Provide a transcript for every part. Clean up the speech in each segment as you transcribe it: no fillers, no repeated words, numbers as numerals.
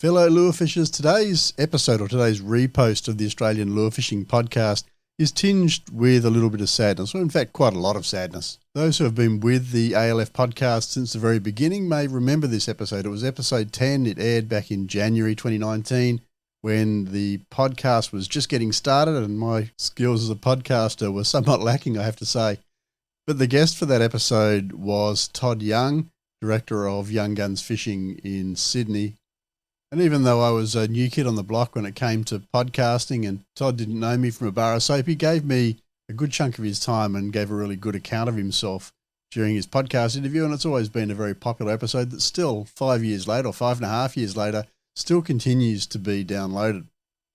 Fellow lure fishers, today's episode or today's repost of the Australian Lure Fishing Podcast is tinged with a little bit of sadness, or in fact quite a lot of sadness. Those who have been with the ALF podcast since the very beginning may remember this episode. It was episode 10. It aired back in January 2019 when the podcast was just getting started and my skills as a podcaster were somewhat lacking, I have to say. But the guest for that episode was Todd Young, director of Young Guns Fishing in Sydney. And even though I was a new kid on the block when it came to podcasting and Todd didn't know me from a bar of soap, he gave me a good chunk of his time and gave a really good account of himself during his podcast interview. And it's always been a very popular episode that still 5 years later, or 5.5 years later, still continues to be downloaded.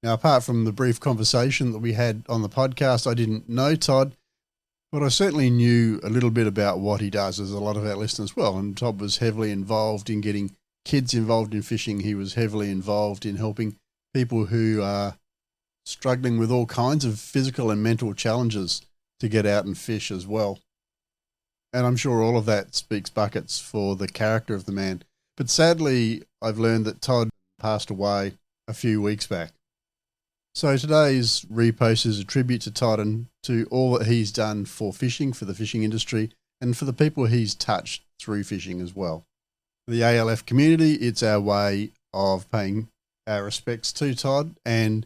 Now, apart from the brief conversation that we had on the podcast, I didn't know Todd, but I certainly knew a little bit about what he does, as a lot of our listeners will. And Todd was heavily involved in getting kids involved in fishing. He was heavily involved in helping people who are struggling with all kinds of physical and mental challenges to get out and fish as well. And I'm sure all of that speaks buckets for the character of the man. But sadly, I've learned that Todd passed away a few weeks back. So today's repost is a tribute to Todd and to all that he's done for fishing, for the fishing industry, and for the people he's touched through fishing as well. The ALF community, it's our way of paying our respects to Todd and,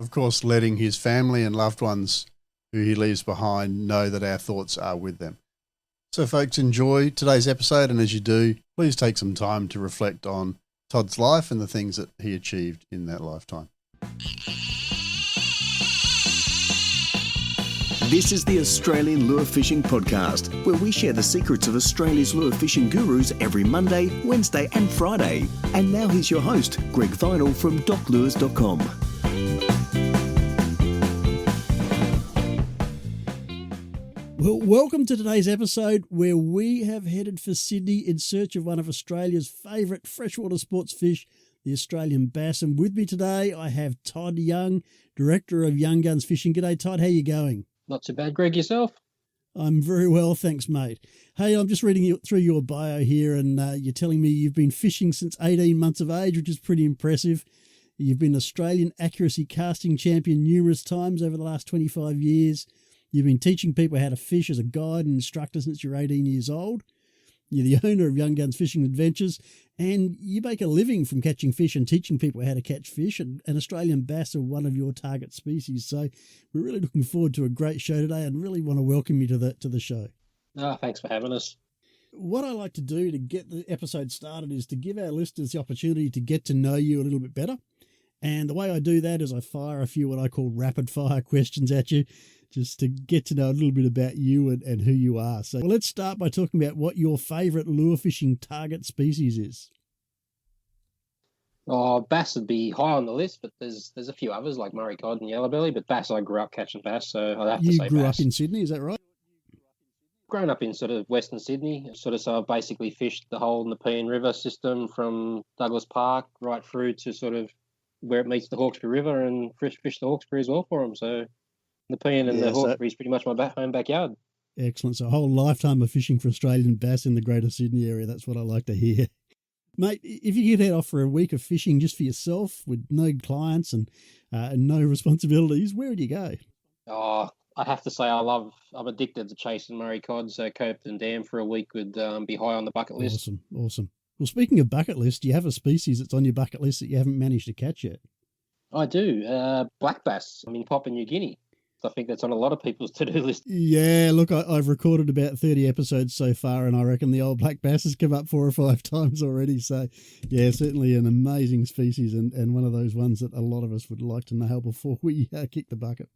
of course, letting his family and loved ones who he leaves behind know that our thoughts are with them. So, folks, enjoy today's episode, and as you do, please take some time to reflect on Todd's life and the things that he achieved in that lifetime. This is the Australian Lure Fishing Podcast, where we share the secrets of Australia's lure fishing gurus every Monday, Wednesday and Friday. And now here's your host, Greg Vinal from doclures.com. Well, welcome to today's episode where we have headed for Sydney in search of one of Australia's favourite freshwater sports fish, the Australian bass. And with me today, I have Todd Young, director of Young Guns Fishing. G'day, Todd. How you going? Not too bad, Greg. Yourself? I'm very well, thanks, mate. Hey, I'm just reading through your bio here, and you're telling me you've been fishing since 18 months of age, which is pretty impressive. You've been Australian accuracy casting champion numerous times over the last 25 years. You've been teaching people how to fish as a guide and instructor since you're 18 years old. You're the owner of Young Guns Fishing Adventures, and you make a living from catching fish and teaching people how to catch fish, and Australian bass are one of your target species. So we're really looking forward to a great show today and really want to welcome you to the show. Thanks for having us. What I like to do to get the episode started is to give our listeners the opportunity to get to know you a little bit better. And the way I do that is I fire a few what I call rapid fire questions at you, just to get to know a little bit about you and who you are. So let's start by talking about what your favourite lure fishing target species is. Oh, bass would be high on the list, but there's a few others like Murray cod and yellowbelly. But bass, I grew up catching bass, so I'd have to say bass. You grew up in Sydney, is that right? Grown up in sort of Western Sydney, so I've basically fished the whole Nepean River system from Douglas Park right through to sort of where it meets the Hawkesbury River, and fished the Hawkesbury as well for them. So Nepean and the Hawkesbury is pretty much my home backyard. Excellent. So a whole lifetime of fishing for Australian bass in the Greater Sydney area. That's what I like to hear. Mate, if you could head off for a week of fishing just for yourself with no clients and no responsibilities, where would you go? Oh, I'd have to say I'm addicted to chasing Murray cod, so Copeton Dam for a week would be high on the bucket list. Awesome. Well, speaking of bucket list, do you have a species that's on your bucket list that you haven't managed to catch yet? I do. Black bass. Papua New Guinea. I think that's on a lot of people's to-do list. Yeah, look, I've recorded about 30 episodes so far, and I reckon the old black bass has come up 4 or 5 times already. So, yeah, certainly an amazing species and one of those ones that a lot of us would like to nail before we kick the bucket.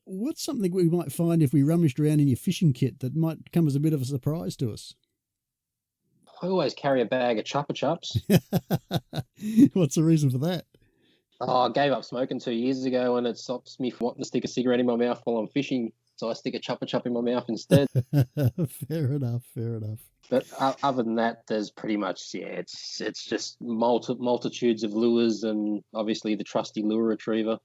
What's something we might find if we rummaged around in your fishing kit that might come as a bit of a surprise to us? I always carry a bag of Chupa Chups. What's the reason for that? Oh, I gave up smoking 2 years ago, and it stops me from wanting to stick a cigarette in my mouth while I'm fishing. So I stick a Chupa Chup in my mouth instead. Fair enough. But other than that, there's pretty much, it's just multitudes of lures and obviously the trusty lure retriever.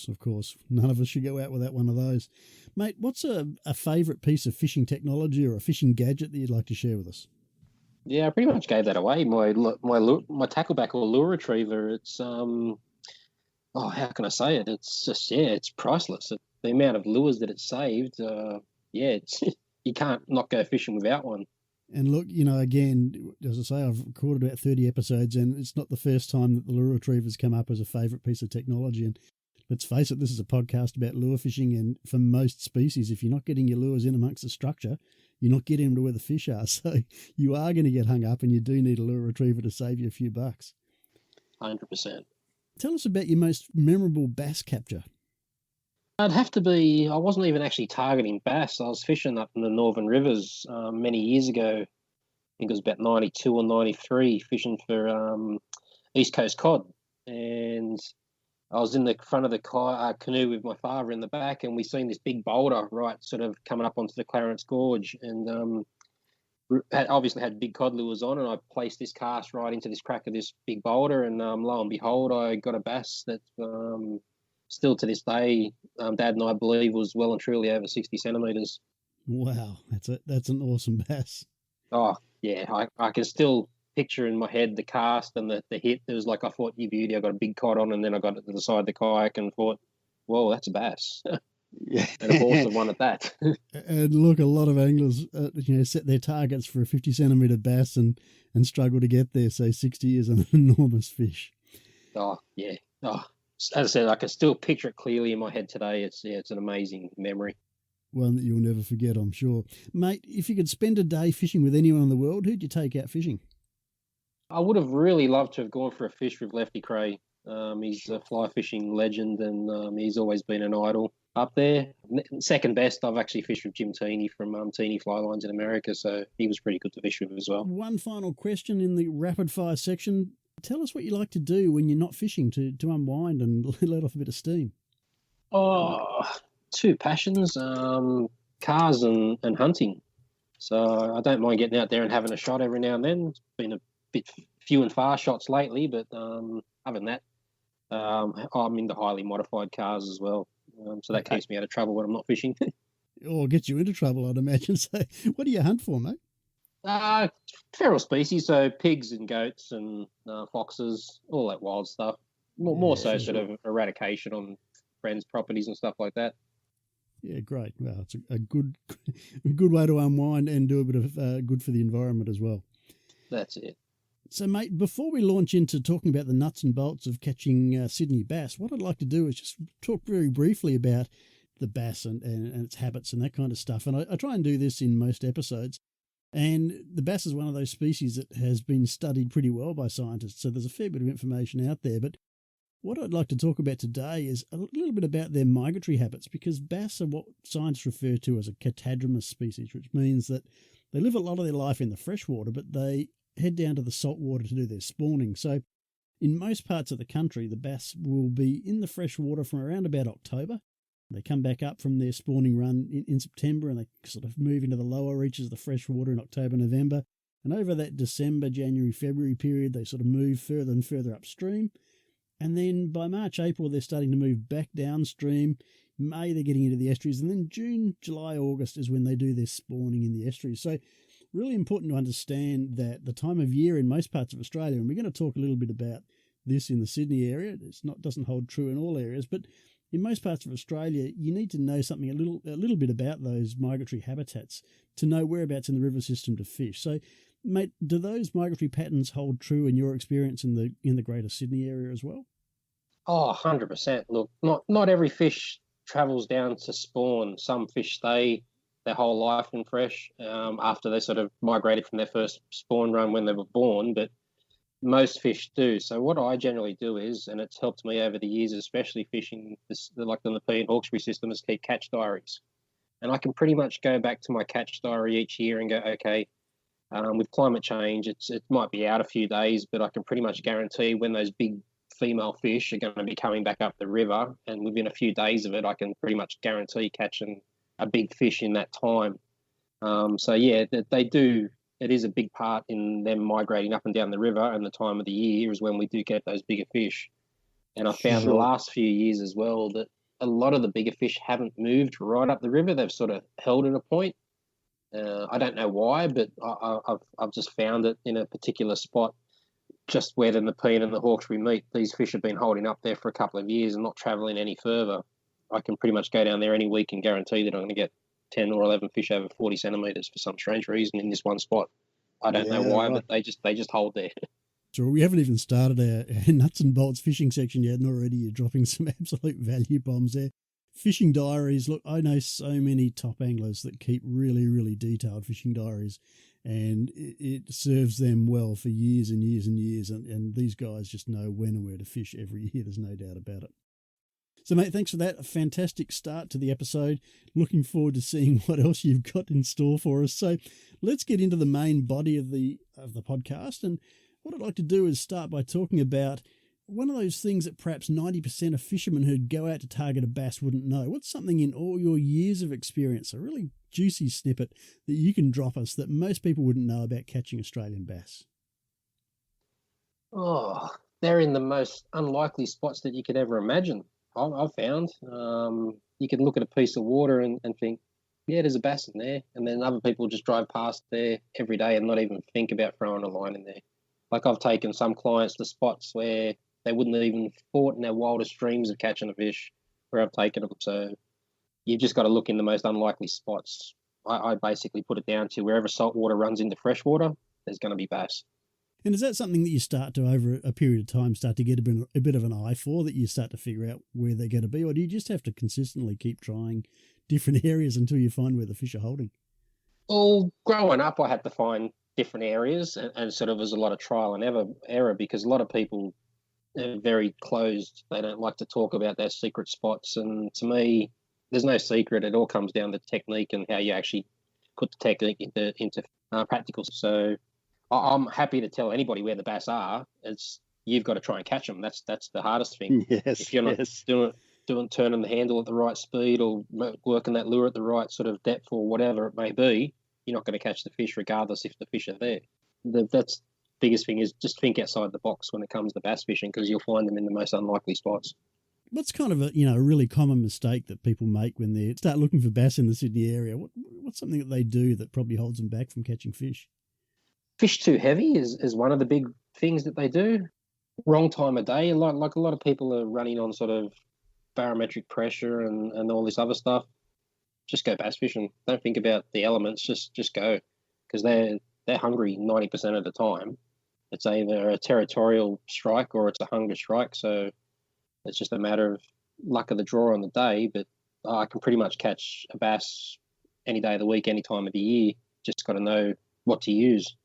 Of course, none of us should go out without one of those. Mate, what's a favourite piece of fishing technology or a fishing gadget that you'd like to share with us? Yeah, I pretty much gave that away. My tackleback or lure retriever. It's how can I say it? It's just it's priceless. The amount of lures that it's saved. It's you can't not go fishing without one. And look, again, as I say, I've recorded about 30 episodes, and it's not the first time that the lure retriever's come up as a favourite piece of technology. And let's face it, this is a podcast about lure fishing, and for most species, if you're not getting your lures in amongst the structure, you're not getting them to where the fish are. So you are going to get hung up, and you do need a lure retriever to save you a few bucks. 100%. Tell us about your most memorable bass capture. I'd have to be. I wasn't even actually targeting bass. I was fishing up in the northern rivers many years ago. I think it was about 92 or 93, fishing for East Coast cod. And I was in the front of the canoe with my father in the back, and we seen this big boulder right sort of coming up onto the Clarence Gorge. And obviously had big cod lures on, and I placed this cast right into this crack of this big boulder. And lo and behold, I got a bass that still to this day, Dad and I believe was well and truly over 60 centimetres. Wow, that's an awesome bass. Oh, yeah, I can still picture in my head the cast and the hit. It was like I thought, you beauty, I got a big cod on, and then I got it to the side of the kayak and thought, whoa, that's a bass. Yeah. And of course, I won at that. And look, a lot of anglers, set their targets for a 50 centimetre bass and struggle to get there. So 60 is an enormous fish. Oh, yeah. Oh, as I said, I can still picture it clearly in my head today. It's an amazing memory. One that you'll never forget, I'm sure. Mate, if you could spend a day fishing with anyone in the world, who'd you take out fishing? I would have really loved to have gone for a fish with Lefty Cray. He's a fly fishing legend, and he's always been an idol up there. Second best, I've actually fished with Jim Teeney from Teeney Fly Lines in America, so he was pretty good to fish with as well. One final question in the rapid fire section. Tell us what you like to do when you're not fishing to unwind and let off a bit of steam. Oh, two passions, cars and hunting. So I don't mind getting out there and having a shot every now and then. It's been a bit few and far shots lately, but other than that, I'm into highly modified cars as well. So that keeps me out of trouble when I'm not fishing. Or gets you into trouble, I'd imagine. So what do you hunt for, mate? Feral species, so pigs and goats and foxes, all that wild stuff. More so sort of eradication on friends' properties and stuff like that. Yeah, great. Well, it's a good way to unwind and do a bit of good for the environment as well. That's it. So, mate, before we launch into talking about the nuts and bolts of catching Sydney bass, what I'd like to do is just talk very briefly about the bass and its habits and that kind of stuff. And I try and do this in most episodes. And the bass is one of those species that has been studied pretty well by scientists, so there's a fair bit of information out there. But what I'd like to talk about today is a little bit about their migratory habits, because bass are what scientists refer to as a catadromous species, which means that they live a lot of their life in the freshwater, but they head down to the saltwater to do their spawning. So in most parts of the country, the bass will be in the freshwater from around about October. They come back up from their spawning run in September, and they sort of move into the lower reaches of the freshwater in October, November. And over that December, January, February period, they sort of move further and further upstream. And then by March, April, they're starting to move back downstream. May, they're getting into the estuaries. And then June, July, August is when they do their spawning in the estuaries. So really important to understand that the time of year in most parts of Australia, and we're going to talk a little bit about this in the Sydney area. Doesn't hold true in all areas, but in most parts of Australia, you need to know something a little bit about those migratory habitats to know whereabouts in the river system to fish. So, mate, do those migratory patterns hold true in your experience in the Greater Sydney area as well? Oh, 100%. Look, not every fish travels down to spawn. Some fish stay their whole life in fresh after they sort of migrated from their first spawn run when they were born, but most fish do. So what I generally do is, and it's helped me over the years, especially fishing like the Nepean Hawkesbury system, is keep catch diaries. And I can pretty much go back to my catch diary each year and go, okay, with climate change, it might be out a few days, but I can pretty much guarantee when those big female fish are going to be coming back up the river, and within a few days of it, I can pretty much guarantee catching a big fish in that time. So yeah, they do. It is a big part in them migrating up and down the river, and the time of the year is when we do get those bigger fish. And I found the last few years as well that a lot of the bigger fish haven't moved right up the river. They've sort of held at a point. I don't know why, but I've just found it in a particular spot, just where the Nepean and the Hawkesbury meet. These fish have been holding up there for a couple of years and not travelling any further. I can pretty much go down there any week and guarantee that I'm going to get 10 or 11 fish over 40 centimetres for some strange reason in this one spot. I don't know why, right. but they just hold there. Sure, we haven't even started our nuts and bolts fishing section yet, and already you're dropping some absolute value bombs there. Fishing diaries. Look, I know so many top anglers that keep really, really detailed fishing diaries, and it serves them well for years and years and years. And these guys just know when and where to fish every year. There's no doubt about it. So, mate, thanks for that. A fantastic start to the episode. Looking forward to seeing what else you've got in store for us. So let's get into the main body of the podcast. And what I'd like to do is start by talking about one of those things that perhaps 90% of fishermen who'd go out to target a bass wouldn't know. What's something in all your years of experience, a really juicy snippet that you can drop us that most people wouldn't know about catching Australian bass? Oh, they're in the most unlikely spots that you could ever imagine. I've found. You can look at a piece of water and think, yeah, there's a bass in there. And then other people just drive past there every day and not even think about throwing a line in there. Like, I've taken some clients to spots where they wouldn't have even thought in their wildest dreams of catching a fish, where I've taken them. So you've just got to look in the most unlikely spots. I basically put it down to wherever salt water runs into freshwater, there's going to be bass. And is that something that you start to, over a period of time, start to get a bit of an eye for, that you start to figure out where they're going to be? Or do you just have to consistently keep trying different areas until you find where the fish are holding? Well, growing up, I had to find different areas, and sort of was a lot of trial and error, because a lot of people are very closed. They don't like to talk about their secret spots. And to me, there's no secret. It all comes down to technique and how you actually put the technique into practical. So I'm happy to tell anybody where the bass are. It's, you've got to try and catch them. That's the hardest thing. Yes. If you're not turning the handle at the right speed or working that lure at the right sort of depth or whatever it may be, you're not going to catch the fish regardless if the fish are there. That's the biggest thing, is just think outside the box when it comes to bass fishing, because you'll find them in the most unlikely spots. What's kind of a really common mistake that people make when they start looking for bass in the Sydney area? What's something that they do that probably holds them back from catching fish? Fish too heavy is one of the big things that they do. Wrong time of day. Like a lot of people are running on sort of barometric pressure and all this other stuff. Just go bass fishing. Don't think about the elements. Just go, because they're hungry 90% of the time. It's either a territorial strike or it's a hunger strike. So it's just a matter of luck of the draw on the day. But I can pretty much catch a bass any day of the week, any time of the year. Just got to know what to use.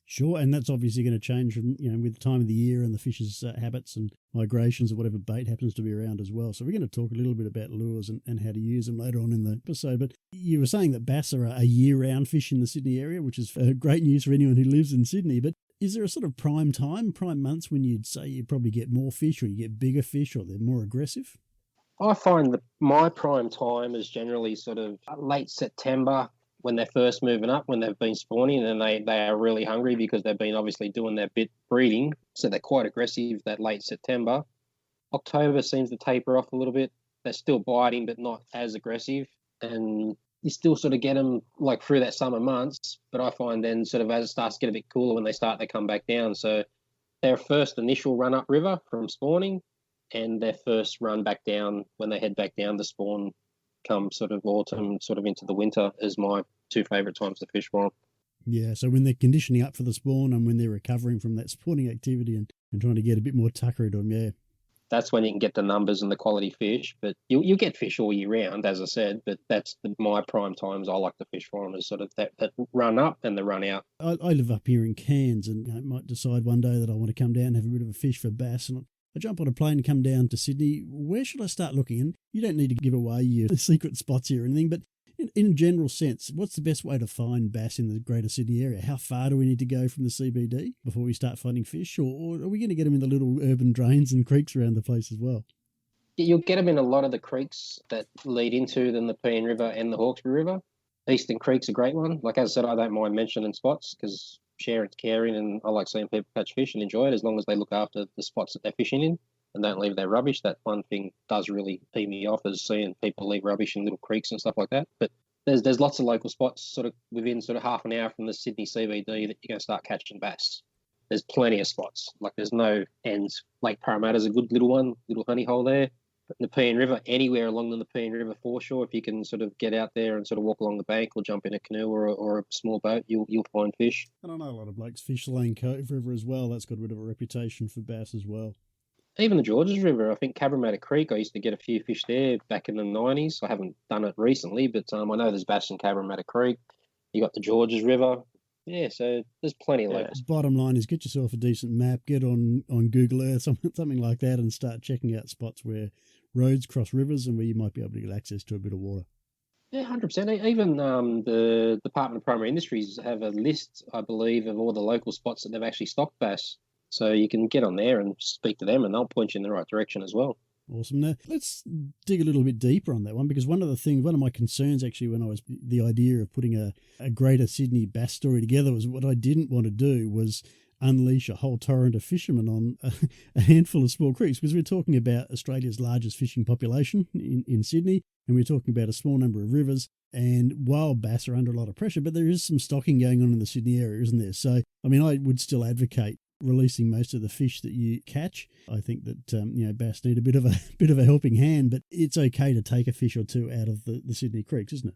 Sure, and that's obviously going to change from, with the time of the year and the fish's habits and migrations or whatever bait happens to be around as well. So we're going to talk a little bit about lures and how to use them later on in the episode. But you were saying that bass are a year-round fish in the Sydney area, which is great news for anyone who lives in Sydney. But is there a sort of prime months when you'd say you probably get more fish, or you get bigger fish, or they're more aggressive? I find that my prime time is generally sort of late September, when they're first moving up, when they've been spawning and they are really hungry because they've been obviously doing their bit breeding. So they're quite aggressive that late September. October seems to taper off a little bit. They're still biting, but not as aggressive. And you still sort of get them like through that summer months. But I find then sort of as it starts to get a bit cooler, when they come back down. So their first initial run up river from spawning, and their first run back down when they head back down to spawn come sort of autumn, sort of into the winter, is my two favourite times to fish for them. Yeah, so when they're conditioning up for the spawn and when they're recovering from that spawning activity and trying to get a bit more tucker at them, yeah. That's when you can get the numbers and the quality fish. But you'll get fish all year round, as I said, but that's my prime times I like to fish for them, is sort of that run up and the run out. I live up here in Cairns, and might decide one day that I want to come down and have a bit of a fish for bass, and I jump on a plane and come down to Sydney. Where should I start looking? And you don't need to give away your secret spots here or anything, but in a general sense, what's the best way to find bass in the greater Sydney area? How far do we need to go from the CBD before we start finding fish? Or are we going to get them in the little urban drains and creeks around the place as well? You'll get them in a lot of the creeks that lead into the Nepean River and the Hawkesbury River. Eastern Creek's a great one. Like as I said, I don't mind mentioning spots because sharing's caring, and I like seeing people catch fish and enjoy it as long as they look after the spots that they're fishing in and don't leave their rubbish. That one thing does really pee me off, is seeing people leave rubbish in little creeks and stuff like that. But there's lots of local spots sort of within sort of half an hour from the Sydney CBD that you're going to start catching bass. There's plenty of spots. Like there's no ends. Lake Parramatta's a good little one, little honey hole there. Nepean River, anywhere along the Nepean River foreshore, if you can sort of get out there and sort of walk along the bank or jump in a canoe or a small boat, you'll find fish. And I know a lot of blokes fish Lane Cove River as well. That's got a bit of a reputation for bass as well. Even the Georges River, I think Cabramatta Creek, I used to get a few fish there back in the 90s. I haven't done it recently, but I know there's bass in Cabramatta Creek. You got the Georges River. Yeah, so there's plenty of locals. Bottom line is get yourself a decent map, get on Google Earth, something like that, and start checking out spots where roads cross rivers and where you might be able to get access to a bit of water. Yeah, 100%. Even the Department of Primary Industries have a list, I believe, of all the local spots that they've actually stocked bass. So you can get on there and speak to them and they'll point you in the right direction as well. Awesome. Now, let's dig a little bit deeper on that one, because one of my concerns actually when I was the idea of putting a Greater Sydney bass story together was what I didn't want to do was unleash a whole torrent of fishermen on a handful of small creeks, because we're talking about Australia's largest fishing population in Sydney, and we're talking about a small number of rivers, and wild bass are under a lot of pressure, but there is some stocking going on in the Sydney area, isn't there? So, I mean, I would still advocate releasing most of the fish that you catch. I think that bass need a bit of a helping hand, but it's okay to take a fish or two out of the Sydney creeks, isn't it?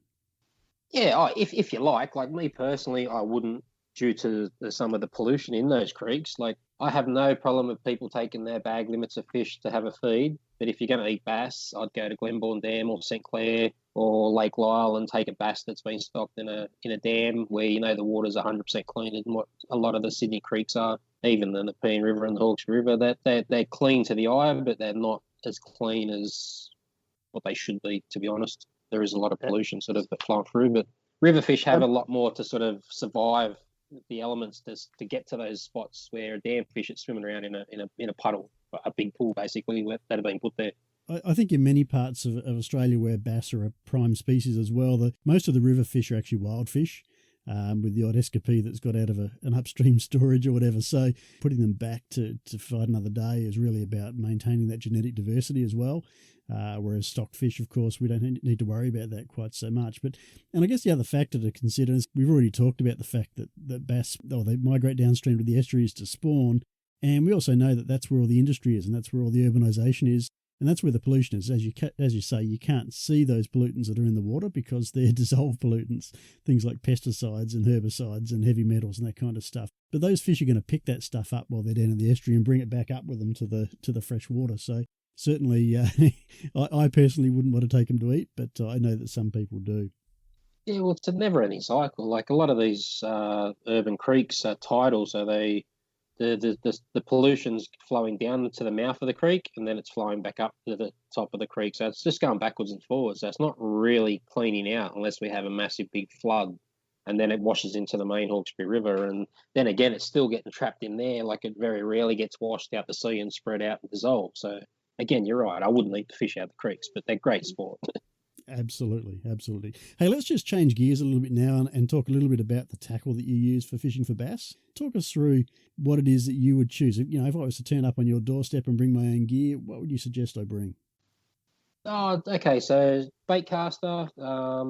Yeah, if you like me personally, I wouldn't, due to some of the pollution in those creeks. Like, I have no problem with people taking their bag limits of fish to have a feed, but if you're going to eat bass, I'd go to Glenbourne Dam or St Clair or Lake Lyell and take a bass that's been stocked in a dam where the water's 100% cleaner than what a lot of the Sydney creeks are. Even the Nepean River and the Hawkesbury River, they're clean to the eye, but they're not as clean as what they should be, to be honest. There is a lot of pollution sort of flowing through, but river fish have a lot more to sort of survive the elements to get to those spots where a dam fish is swimming around in a puddle, a big pool basically that have been put there. I think in many parts of Australia where bass are a prime species as well, most of the river fish are actually wild fish. With the odd escapee that's got out of an upstream storage or whatever. So putting them back to fight another day is really about maintaining that genetic diversity as well. Whereas stocked fish, of course, we don't need to worry about that quite so much. And I guess the other factor to consider is we've already talked about the fact that bass, they migrate downstream to the estuaries to spawn. And we also know that that's where all the industry is and that's where all the urbanisation is. And that's where the pollution is. As you say, you can't see those pollutants that are in the water because they're dissolved pollutants, things like pesticides and herbicides and heavy metals and that kind of stuff. But those fish are going to pick that stuff up while they're down in the estuary and bring it back up with them to the fresh water. So certainly, I personally wouldn't want to take them to eat, but I know that some people do. Yeah, well, it's a never-ending cycle. Like a lot of these urban creeks are tidal, so the pollution's flowing down to the mouth of the creek and then it's flowing back up to the top of the creek. So it's just going backwards and forwards. So it's not really cleaning out unless we have a massive big flood and then it washes into the main Hawkesbury River. And then again, it's still getting trapped in there. Like it very rarely gets washed out the sea and spread out and dissolved. So again, you're right. I wouldn't eat the fish out of the creeks, but they're great sport. Absolutely, absolutely. Hey, let's just change gears a little bit now and talk a little bit about the tackle that you use for fishing for bass. Talk us through what it is that you would choose. If I was to turn up on your doorstep and bring my own gear, what would you suggest I bring? Oh, okay. So bait caster,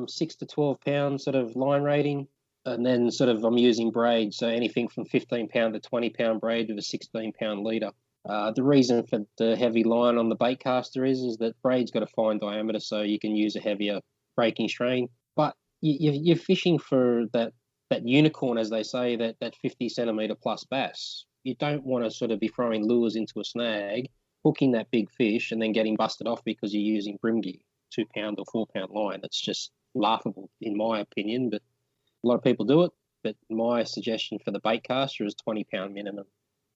6 to 12 pound sort of line rating. And then sort of I'm using braid. So anything from 15 pound to 20 pound braid with a 16 pound leader. The reason for the heavy line on the bait caster is that braid's got a fine diameter, so you can use a heavier breaking strain. But you're fishing for that unicorn, as they say, that 50 centimetre plus bass. You don't want to sort of be throwing lures into a snag, hooking that big fish, and then getting busted off because you're using brim gear, 2 pound or 4 pound line. It's just laughable, in my opinion, but a lot of people do it. But my suggestion for the bait caster is 20 pound minimum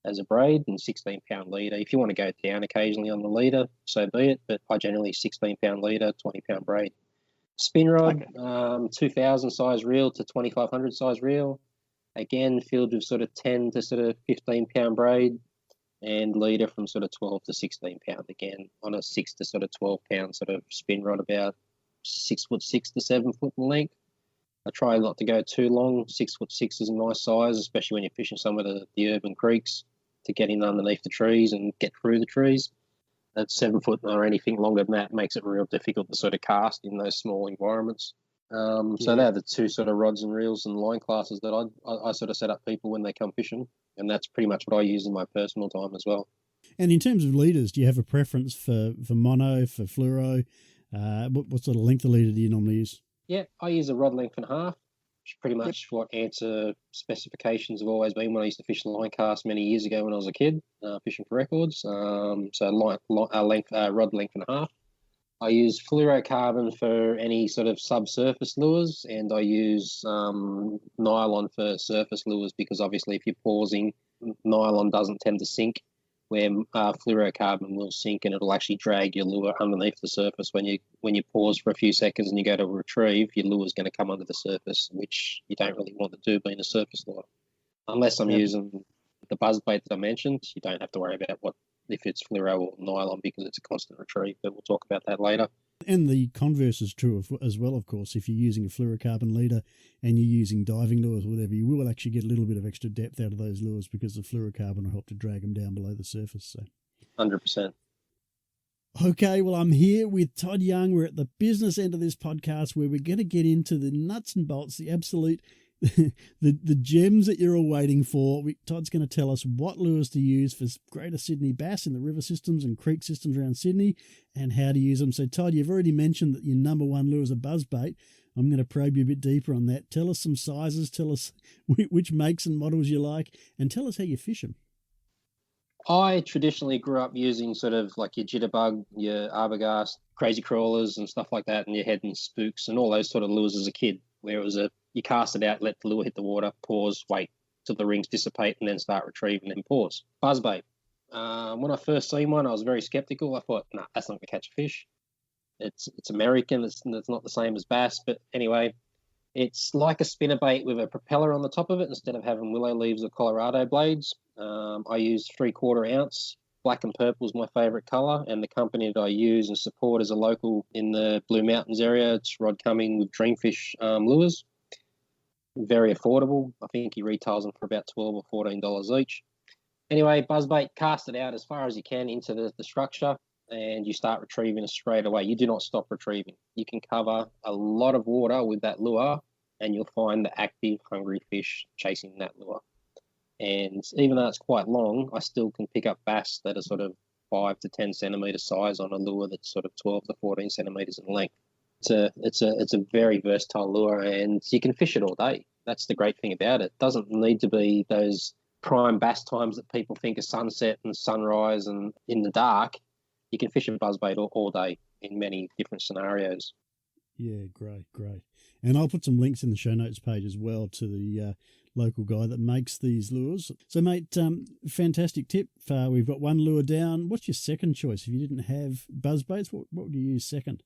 as a braid and 16 pound leader. If you want to go down occasionally on the leader, so be it, but I generally 16 pound leader, 20 pound braid. Spin rod, 2000 size reel to 2500 size reel. Again, filled with sort of 10 to sort of 15 pound braid and leader from sort of 12 to 16 pound again on a 6 to sort of 12 pound sort of spin rod, about 6'6" to 7 foot in length. I try not to go too long. 6'6" is a nice size, especially when you're fishing some of the urban creeks, to get in underneath the trees and get through the trees. At 7 foot or anything longer than that makes it real difficult to sort of cast in those small environments. So they're the two sort of rods and reels and line classes that I sort of set up people when they come fishing, and that's pretty much what I use in my personal time as well. And in terms of leaders, do you have a preference for mono, for fluoro? What sort of length of leader do you normally use? Yeah, I use a rod length and a half, which is pretty much what answer specifications have always been when I used to fish line cast many years ago when I was a kid, fishing for records. So rod length and a half. I use fluorocarbon for any sort of subsurface lures, and I use nylon for surface lures because obviously if you're pausing, nylon doesn't tend to sink, where fluorocarbon will sink and it'll actually drag your lure underneath the surface. When you pause for a few seconds and you go to retrieve, your lure's going to come under the surface, which you don't really want to do being a surface lure. Unless I'm using the buzzbait that I mentioned, you don't have to worry about if it's fluoro or nylon because it's a constant retrieve, but we'll talk about that later. And the converse is true as well, of course. If you're using a fluorocarbon leader and you're using diving lures or whatever, you will actually get a little bit of extra depth out of those lures because the fluorocarbon will help to drag them down below the surface. So, 100%. Okay, well, I'm here with Todd Young. We're at the business end of this podcast where we're going to get into the nuts and bolts, the absolute the gems that you're all waiting for. Todd's going to tell us what lures to use for greater Sydney bass in the river systems and creek systems around Sydney and how to use them. So, Todd, you've already mentioned that your number one lure is a buzzbait. I'm going to probe you a bit deeper on that. Tell us some sizes, tell us which makes and models you like, and tell us how you fish them. I traditionally grew up using sort of like your jitterbug, your arbogast, crazy crawlers and stuff like that, and your head and spooks and all those sort of lures as a kid, where it was you cast it out, let the lure hit the water, pause, wait till the rings dissipate, and then start retrieving and pause. Buzzbait. When I first seen one, I was very skeptical. I thought, nah, that's not going to catch a fish. It's American. It's not the same as bass. But anyway, it's like a spinnerbait with a propeller on the top of it instead of having willow leaves or Colorado blades. I use 3/4 ounce. Black and purple is my favourite colour, and the company that I use and support is a local in the Blue Mountains area. It's Rod Cumming with Dreamfish lures. Very affordable. I think he retails them for about $12 or $14 each. Anyway, buzzbait, cast it out as far as you can into the structure, and you start retrieving it straight away. You do not stop retrieving. You can cover a lot of water with that lure, and you'll find the active, hungry fish chasing that lure. And even though it's quite long, I still can pick up bass that are sort of 5 to 10 centimetre size on a lure that's sort of 12 to 14 centimetres in length. It's a very versatile lure, and you can fish it all day. That's the great thing about it. It doesn't need to be those prime bass times that people think are sunset and sunrise and in the dark. You can fish a buzzbait all day in many different scenarios. Yeah, great. And I'll put some links in the show notes page as well to the local guy that makes these lures. So, mate, fantastic tip. We've got one lure down. What's your second choice? If you didn't have buzzbaits, what would you use second?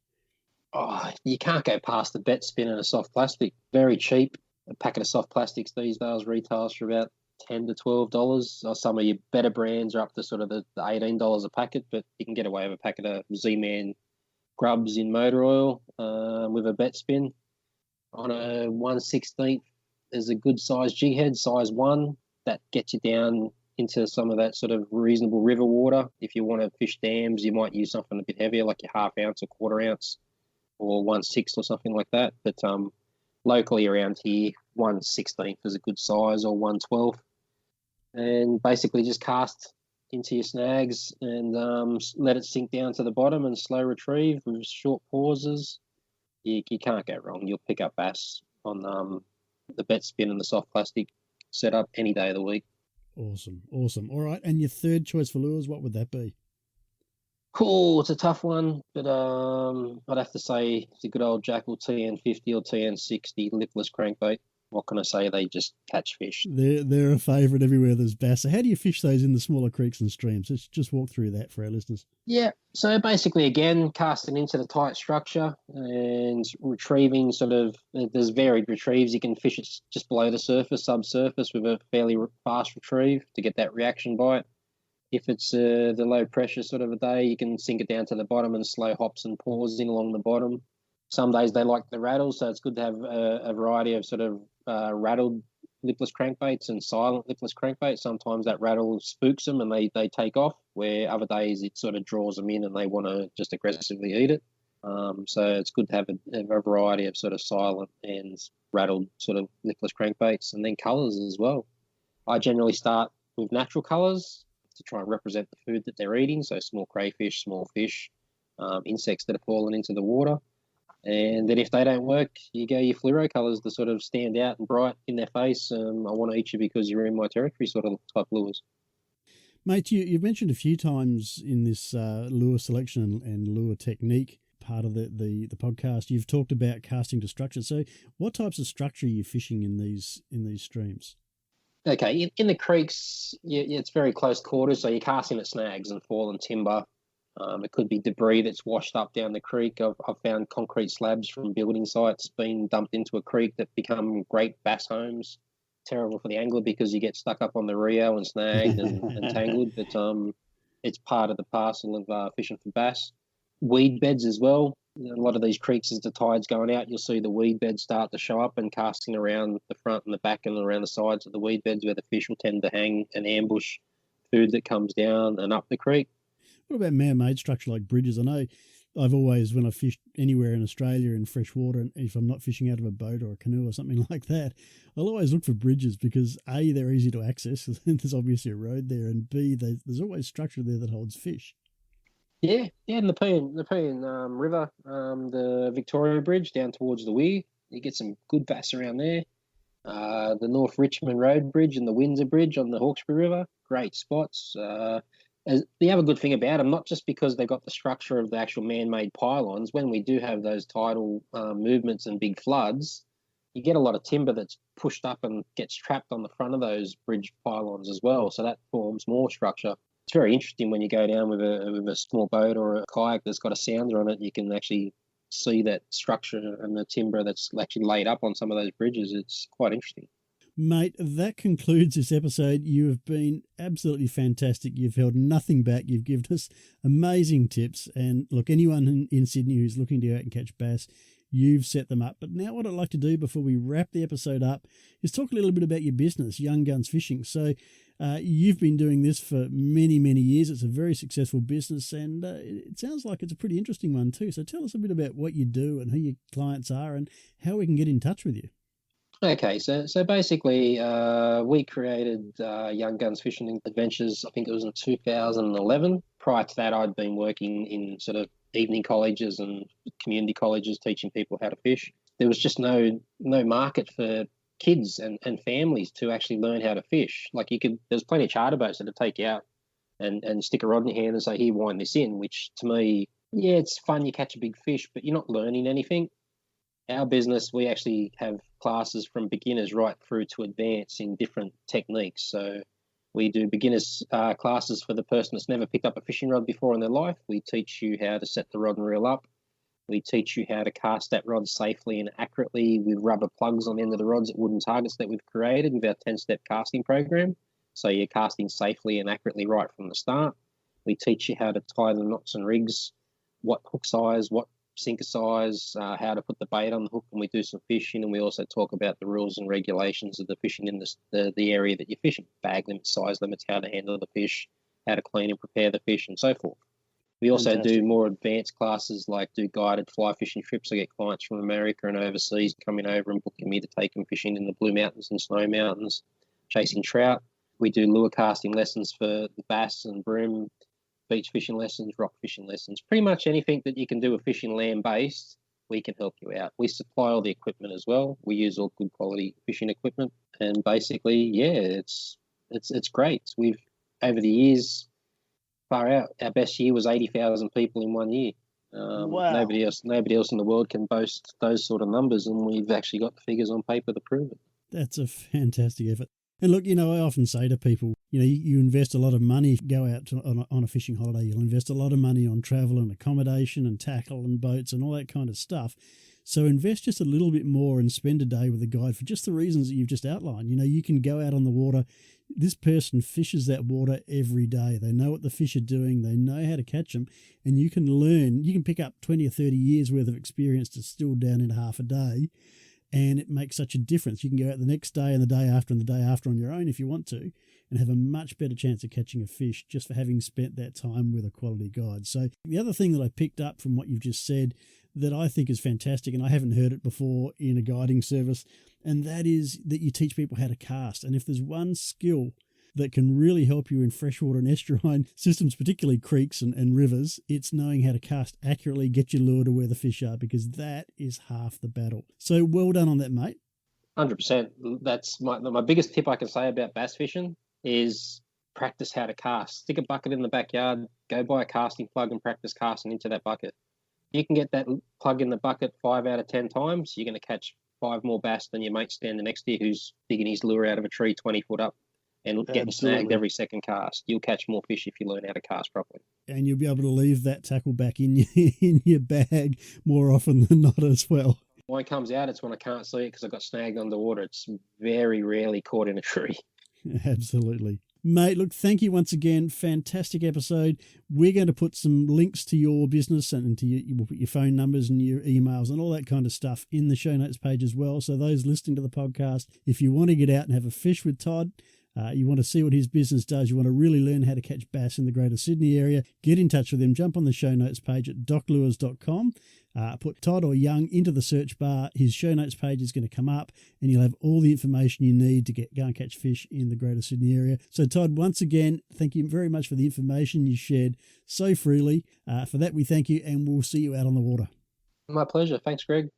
Oh, you can't go past the bet spin and a soft plastic. Very cheap. A packet of soft plastics these days retails for about $10 to $12. Some of your better brands are up to sort of the $18 a packet, but you can get away with a packet of Z-Man grubs in motor oil with a bet spin. On a 1/16th, there's a good size G-head, size 1, that gets you down into some of that sort of reasonable river water. If you want to fish dams, you might use something a bit heavier, like your 1/2 ounce or 1/4 ounce or 1/6 or something like that. But locally around here, 1/16th is a good size, or 1/12th. And basically just cast into your snags and let it sink down to the bottom and slow retrieve with short pauses. You can't go wrong. You'll pick up bass on the bet spin and the soft plastic setup any day of the week. Awesome. All right, and your third choice for lures, what would that be? Cool, it's a tough one, but I'd have to say it's a good old Jackal TN50 or TN60 lipless crankbait. What can I say? They just catch fish. They're a favourite everywhere there's bass. So how do you fish those in the smaller creeks and streams? Let's just walk through that for our listeners. Yeah, so basically, again, casting into the tight structure and retrieving there's varied retrieves. You can fish it just below the surface, subsurface, with a fairly fast retrieve to get that reaction bite. If it's the low pressure sort of a day, you can sink it down to the bottom and slow hops and paws in along the bottom. Some days they like the rattle, so it's good to have a variety of sort of rattled lipless crankbaits and silent lipless crankbaits. Sometimes that rattle spooks them and they take off, where other days it sort of draws them in and they want to just aggressively eat it. So it's good to have a variety of sort of silent and rattled sort of lipless crankbaits, and then colours as well. I generally start with natural colours to try and represent the food that they're eating, so small crayfish, small fish, insects that are falling into the water. And then if they don't work, you go your fluoro colours to sort of stand out and bright in their face. I want to eat you because you're in my territory sort of type lures. Mate, you've mentioned a few times in this lure selection and lure technique part of the podcast, you've talked about casting to structure. So what types of structure are you fishing in these streams? Okay, in the creeks, it's very close quarters, so you're casting at snags and fallen timber. It could be debris that's washed up down the creek. I've found concrete slabs from building sites being dumped into a creek that become great bass homes. Terrible for the angler because you get stuck up on the Rio and snagged and tangled, but it's part of the parcel of fishing for bass. Weed beds as well. A lot of these creeks, as the tide's going out, you'll see the weed beds start to show up, and casting around the front and the back and around the sides of the weed beds where the fish will tend to hang and ambush food that comes down and up the creek. What about man-made structure like bridges? I know I've always, when I've fished anywhere in Australia in fresh water, and if I'm not fishing out of a boat or a canoe or something like that, I'll always look for bridges because A, they're easy to access, there's obviously a road there, and B, there's always structure there that holds fish. Yeah, Nepean River, the Victoria Bridge down towards the Weir, you get some good bass around there. The North Richmond Road Bridge and the Windsor Bridge on the Hawkesbury River, great spots. The other good thing about them, not just because they've got the structure of the actual man-made pylons, when we do have those tidal movements and big floods, you get a lot of timber that's pushed up and gets trapped on the front of those bridge pylons as well, so that forms more structure. It's very interesting when you go down with a small boat or a kayak that's got a sounder on it. You can actually see that structure and the timber that's actually laid up on some of those bridges. It's quite interesting. Mate, that concludes this episode. You have been absolutely fantastic. You've held nothing back. You've given us amazing tips. And look, anyone in Sydney who's looking to go out and catch bass, you've set them up. But now what I'd like to do before we wrap the episode up is talk a little bit about your business, Young Guns Fishing. So you've been doing this for many, many years. It's a very successful business, and it sounds like it's a pretty interesting one too. So tell us a bit about what you do and who your clients are and how we can get in touch with you. Okay, so basically we created Young Guns Fishing Adventures, I think it was in 2011. Prior to that, I'd been working in sort of evening colleges and community colleges teaching people how to fish. There was just no market for kids and families to actually learn how to fish. Like there's plenty of charter boats that would take you out and stick a rod in your hand and say, here, wind this in, which to me, yeah, it's fun, you catch a big fish, but you're not learning anything. Our business, we actually have classes from beginners right through to advanced in different techniques. So we do beginners classes for the person that's never picked up a fishing rod before in their life. We teach you how to set the rod and reel up. We teach you how to cast that rod safely and accurately with rubber plugs on the end of the rods at wooden targets that we've created with our 10-step casting program. So you're casting safely and accurately right from the start. We teach you how to tie the knots and rigs, what hook size, what sinker size, how to put the bait on the hook when we do some fishing, and we also talk about the rules and regulations of the fishing in the area that you're fishing, bag limits, size limits, how to handle the fish, how to clean and prepare the fish, and so forth. We also do more advanced classes like do guided fly fishing trips. I get clients from America and overseas coming over and booking me to take them fishing in the Blue Mountains and Snow Mountains, chasing trout. We do lure casting lessons for the bass and bream, beach fishing lessons, rock fishing lessons. Pretty much anything that you can do with fishing land-based, we can help you out. We supply all the equipment as well. We use all good quality fishing equipment. And basically, yeah, it's great. We've, over the years, far out, our best year was 80,000 people in 1 year. Wow. Nobody else in the world can boast those sort of numbers, and we've actually got the figures on paper to prove it. That's a fantastic effort. And look, I often say to people, you invest a lot of money, go out on a fishing holiday, you'll invest a lot of money on travel and accommodation and tackle and boats and all that kind of stuff. So invest just a little bit more and spend a day with a guide for just the reasons that you've just outlined. You can go out on the water. This person fishes that water every day. They know what the fish are doing. They know how to catch them. And you can learn. You can pick up 20 or 30 years worth of experience distilled down in half a day. And it makes such a difference. You can go out the next day and the day after and the day after on your own if you want to, and have a much better chance of catching a fish just for having spent that time with a quality guide. So the other thing that I picked up from what you've just said that I think is fantastic, and I haven't heard it before in a guiding service, and that is that you teach people how to cast. And if there's one skill that can really help you in freshwater and estuarine systems, particularly creeks and rivers, it's knowing how to cast accurately, get your lure to where the fish are, because that is half the battle. So well done on that, mate. 100%. That's my biggest tip I can say about bass fishing is practice how to cast. Stick a bucket in the backyard, go buy a casting plug and practice casting into that bucket. You can get that plug in the bucket 5 out of 10 times, you're going to catch 5 more bass than your mate standing next to you who's digging his lure out of a tree 20 foot up and getting snagged every second cast. You'll catch more fish if you learn how to cast properly. And you'll be able to leave that tackle back in your bag more often than not as well. When it comes out, it's when I can't see it because I got snagged underwater. It's very rarely caught in a tree. Absolutely. Mate, look, thank you once again. Fantastic episode. We're going to put some links to your business and we'll put your phone numbers and your emails and all that kind of stuff in the show notes page as well. So those listening to the podcast, if you want to get out and have a fish with Todd, you want to see what his business does, you want to really learn how to catch bass in the Greater Sydney area, get in touch with him, jump on the show notes page at doclures.com, put Todd or Young into the search bar, his show notes page is going to come up and you'll have all the information you need to go and catch fish in the Greater Sydney area. So Todd, once again, thank you very much for the information you shared so freely. For that we thank you and we'll see you out on the water. My pleasure. Thanks, Greg.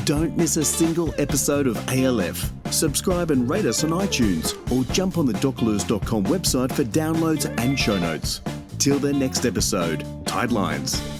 Don't miss a single episode of ALF. Subscribe and rate us on iTunes or jump on the doclures.com website for downloads and show notes. Till the next episode, Tidelines.